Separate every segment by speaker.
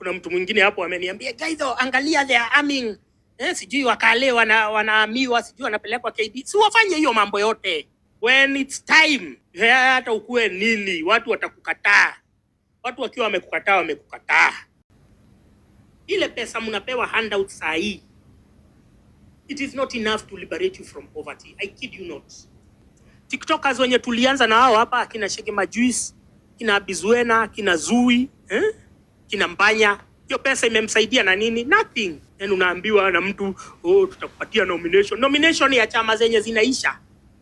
Speaker 1: Kuna mtu mwingine hapo ameniambia, Gaitho, angalia they are arming. Sijui wakale wanaamiwa, sijui wanapelekwa KD. Si wafanye hiyo mambo yote. When it's time, hata ukue nini, watu watakukataa. Watu wakiwa wamekukataa. Ile pesa mnapewa handout saa hii, it is not enough to liberate you from poverty. I kid you not. TikTokers wenye tulianza na hao hapa, kina Shege Majuice, kina Bizuena, kina Zui, kina Mbanya, hiyo pesa imemsaidia na nini? Nothing. Yani unaambiwa na mtu, tutakupatia nomination. Nomination ya chama zenye zinaisha.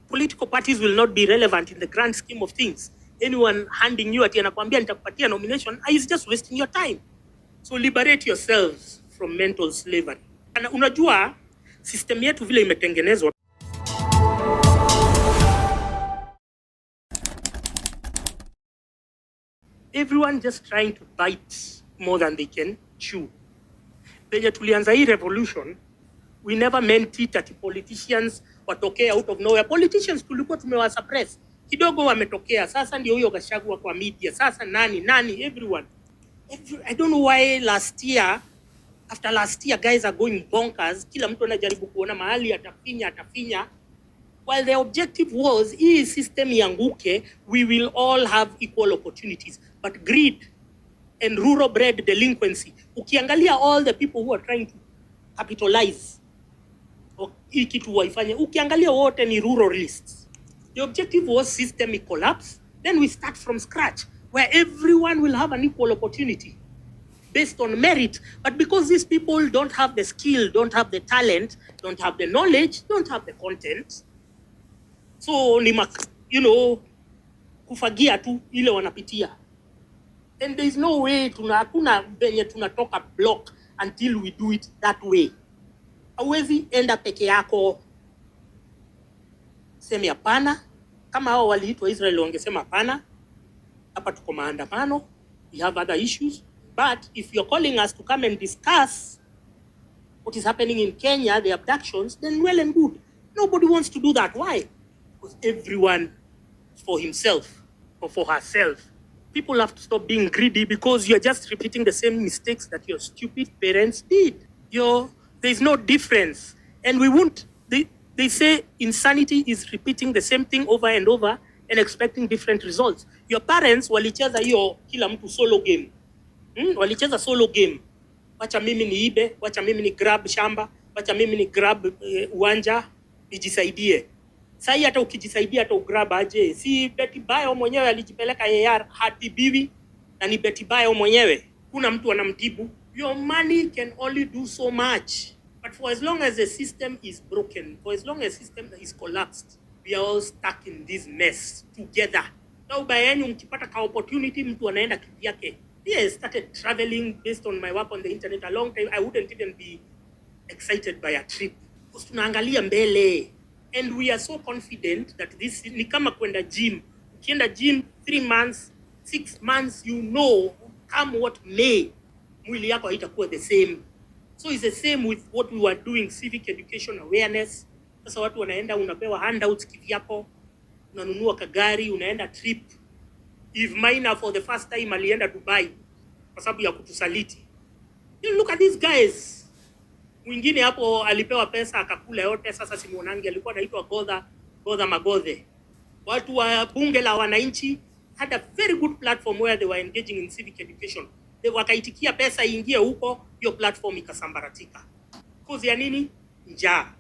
Speaker 1: Political parties will not be relevant in the grand scheme of things. Anyone handing you ati anakuambia nitakupatia nomination is just wasting your time. So liberate yourselves from mental slavery. Na unajua system yetu vile imetengenezwa, everyone just trying to bite more than they can chew. Penye tulianza hii revolution, we never meant it that politicians watokea out of nowhere. Politicians tulikuwa tumewasuppress. Kidogo wametokea. Sasa ndio huyo Gachagua kwa media. Sasa nani, everyone. I don't know why after last year guys are going bonkers. Kila mtu anajaribu kuona mahali atafinya. While the objective was, hii system yanguke, we will all have equal opportunities. But greed and rural bred delinquency, ukiangalia all the people who are trying to capitalize hii kitu waifanye, ukiangalia wote ni ruralists. The objective was systemic collapse. Then we start from scratch, where everyone will have an equal opportunity based on merit. But because these people don't have the skill, don't have the talent, don't have the knowledge, don't have the content, so ni kufagia tu ile wanapitia. And there is no way hakuna benye tunatoka block until we do it that way. Hauwezi enda peke yako sema hapana. Kama hao waliitwa Israel wangesema hapana, hapa tuko maandamano, we have other issues. But if you're calling us to come and discuss what is happening in Kenya, the abductions, then well and good. Nobody wants to do that. Why? Because everyone for himself or for herself. People have to stop being greedy because you're just repeating the same mistakes that your stupid parents did. There's no difference. And we won't, they say insanity is repeating the same thing over and over and expecting different results. Your parents walicheza hiyo kila mtu solo game. Walicheza solo game. Wacha mimi niibe, wacha mimi ni grab shamba, wacha mimi ni grab uwanja, nijisaidie. Sasa hata ukijisaidia hata ugrab aje. Si Betty Bayo mwenyewe alijipeleka AR hatibiwi na ni Betty Bayo mwenyewe. Kuna mtu anamtibu. Your money can only do so much. But for as long as the system is broken, for as long as the system is collapsed, we are all stuck in this mess together. Now by any mkipata ka opportunity mtu anaenda kivyake. I started traveling based on my work on the internet a long time. I wouldn't even be excited by a trip. Because tunaangalia mbele. And we are so confident that this ni kama kwenda gym. Ukienda gym 3 months, 6 months, come what may, mwili yako haitakuwa the same. So it's the same with what we were doing, civic education awareness. Sasa watu wanaenda, unapewa handouts kivyako, unanunua kagari, unaenda trip. If Maina for the first time alienda Dubai kwa sababu ya kutusaliti. You look at these guys. Mwingine hapo alipewa pesa akakula yote. Sasa simuonangi, alikuwa anaitwa Godha Magodhe. Watu wa bunge la wananchi had a very good platform where they were engaging in civic education. They wakaitikia pesa iingie huko, hiyo platform ikasambaratika. Cause ya nini? Njaa.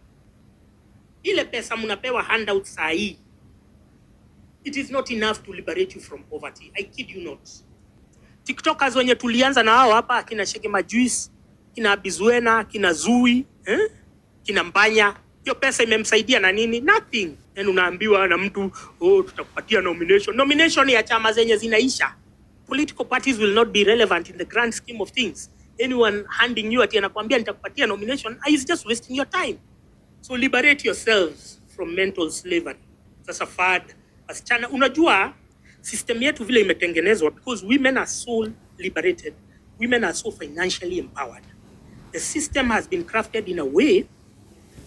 Speaker 1: Ile pesa mnapewa handout saa hii, it is not enough to liberate you from poverty. I kid you not. TikTokers wenye tulianza na hao hapa, kina Shege Majuice, kina Bizuena, kina Zui, kina Mbanya, hiyo pesa imemsaidia na nini? Nothing. Yani unaambiwa na mtu, tutakupatia nomination. Nomination ya chama zenye zinaisha. Political parties will not be relevant in the grand scheme of things. Anyone handing you ati anakuambia nitakupatia nomination is just wasting your time. So liberate yourselves from mental slavery. Sasa fad, wasichana, unajua system yetu vile imetengenezwa, because women are so liberated, women are so financially empowered. The system has been crafted in a way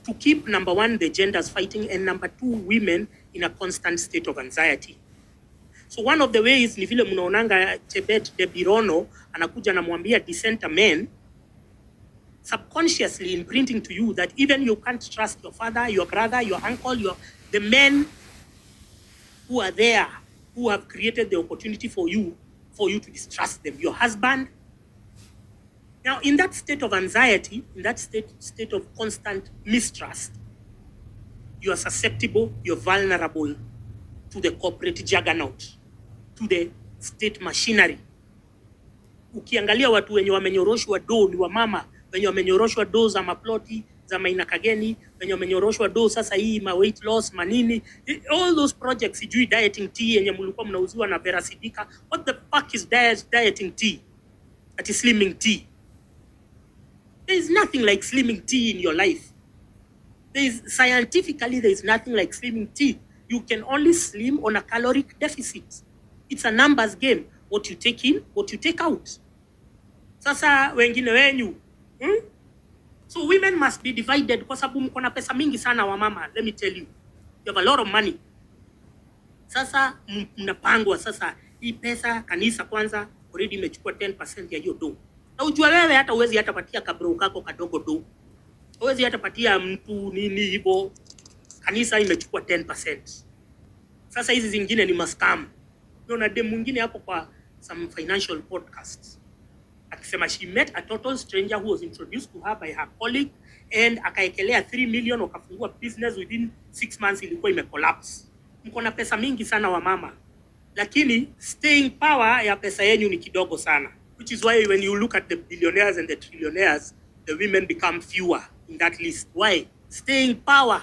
Speaker 1: to keep, number one, the genders fighting, and number two, women in a constant state of anxiety. So one of the ways ni vile mnaonanga Sebds de Birono anakuja na mwambia dissenter men, subconsciously imprinting to you that even you can't trust your father, your brother, your uncle, the men who are there, who have created the opportunity for you to distrust them, your husband. Now, in that state of anxiety, in that state of constant mistrust, you are susceptible, you're vulnerable to the corporate juggernaut, to the state machinery. Ukiangalia watu wenye wamenyoroshwa do ni wamama, wenye wamenyoroshwa do za maploti, za Maina Kageni, wenye wamenyoroshwa do sasa hii ma weight loss, manini, all those projects, sijui dieting tea yenye mlikuwa mnauziwa na Vera Sidika. What the fuck is dieting tea? That is slimming tea. There is nothing like slimming tea in your life. Scientifically, there is nothing like slimming tea. You can only slim on a caloric deficit. It's a numbers game. What you take in, what you take out. Sasa wengine wenyu. So women must be divided kwa sababu mko na pesa mingi sana wa mama. Let me tell you. You have a lot of money. Sasa mnapangwa sasa hii pesa kanisa kwanza already imechukua 10% ya hiyo do. Na ujua wewe hata uwezi hata patia kabro kako kadogo do. Uwezi hata patia mtu nini hivyo. Kanisa imechukua 10%. Sasa hizi zingine ni mascam. Kuna dem mwingine hapo kwa some financial podcasts akisema she met a total stranger who was introduced to her by her colleague and akaekelea 3 million wakafungua business within 6 months ilikuwa imecollapse. Mko na pesa mingi sana wa mama, lakini staying power ya pesa yenu ni kidogo sana, which is why when you look at the billionaires and the trillionaires, the women become fewer in that list. Why? Staying power.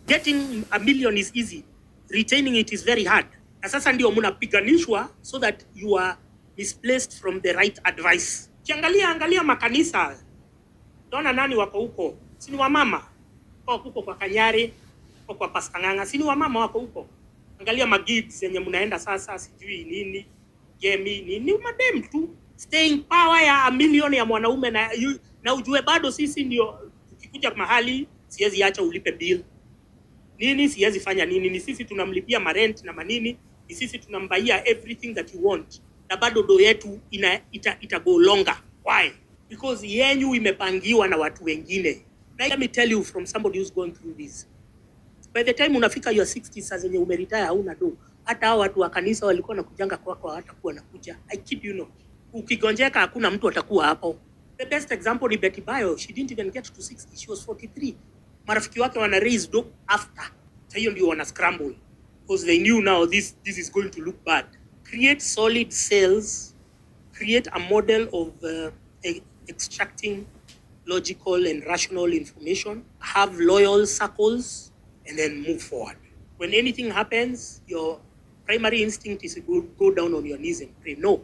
Speaker 1: Getting a million is easy, retaining it is very hard. Na sasa ndio mnapiganishwa so that you are misplaced from the right advice. Angalia makanisa. Dona nani wako huko? Si ni wamama. Kwa huko kwa Kanyari, kwa Pastor Nganga, si ni wamama wako huko. Angalia magigs yenye mnaenda sasa sijui nini, gemi nini, madem tu. Staying power ya a million ya mwanaume na ujue bado sisi ndio ukikuja mahali siwezi acha ulipe bill. Nini siwezi fanya nini, ni sisi tunamlipia marent na manini, ni sisi tunambaia everything that you want. Na bado do yetu ita go longer. Why? Because yenyu imepangiwa na watu wengine. Let me tell you from somebody who's going through this. By the time unafika your 60s sasa zenye umeretire hauna do. Hata hao watu wa kanisa walikuwa nakujanga kwako hatakuwa nakuja. I kid you not. Ukigonjeka hakuna mtu atakuwa hapo. The best example ni Betty Bayo. She didn't even get to 60. She was 43. Marafiki wake wana raise do after. So hiyo ndio wana scramble. Because they knew now this is going to look bad. Create solid cells. Create a model of extracting logical and rational information. Have loyal circles. And then move forward. When anything happens, your primary instinct is to go down on your knees and pray. No.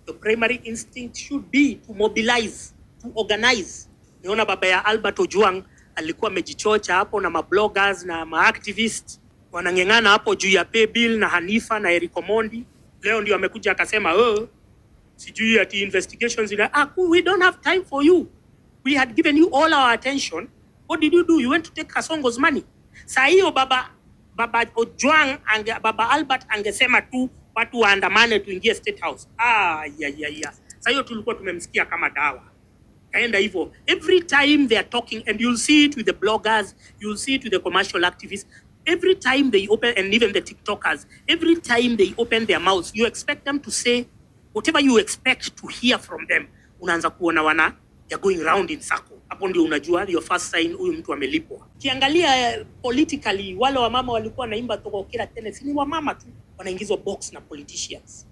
Speaker 1: The primary instinct should be to mobilize, to organize. Niona baba ya Albert Ojwang alikuwa amejichocha hapo na mabloggers na maactivists wanangengana hapo juu ya pay bill na Hanifa na Eric Omondi. Leo ndio amekuja akasema sijui ati investigations we don't have time for you. We had given you all our attention. What did you do? You went to take Kasongo's money. Saa hiyo baba Ojwang baba Albert angesema tu watu waandamane tuingie State House. Saa hiyo tulikuwa tumemsikia kama dawa. Kaenda hivyo. Every time they are talking, and you'll see it with the bloggers, you'll see it with the commercial activists, every time they open, and even the TikTokers, every time they open their mouths, you expect them to say whatever you expect to hear from them. Unaanza kuona they're going round in circle. Hapo ndio unajua your first sign huyu mtu amelipwa. Kiangalia politically, wale wa mama walikuwa naimba toko kila tena, si ni wa mama tu wanaingizwa box na politicians.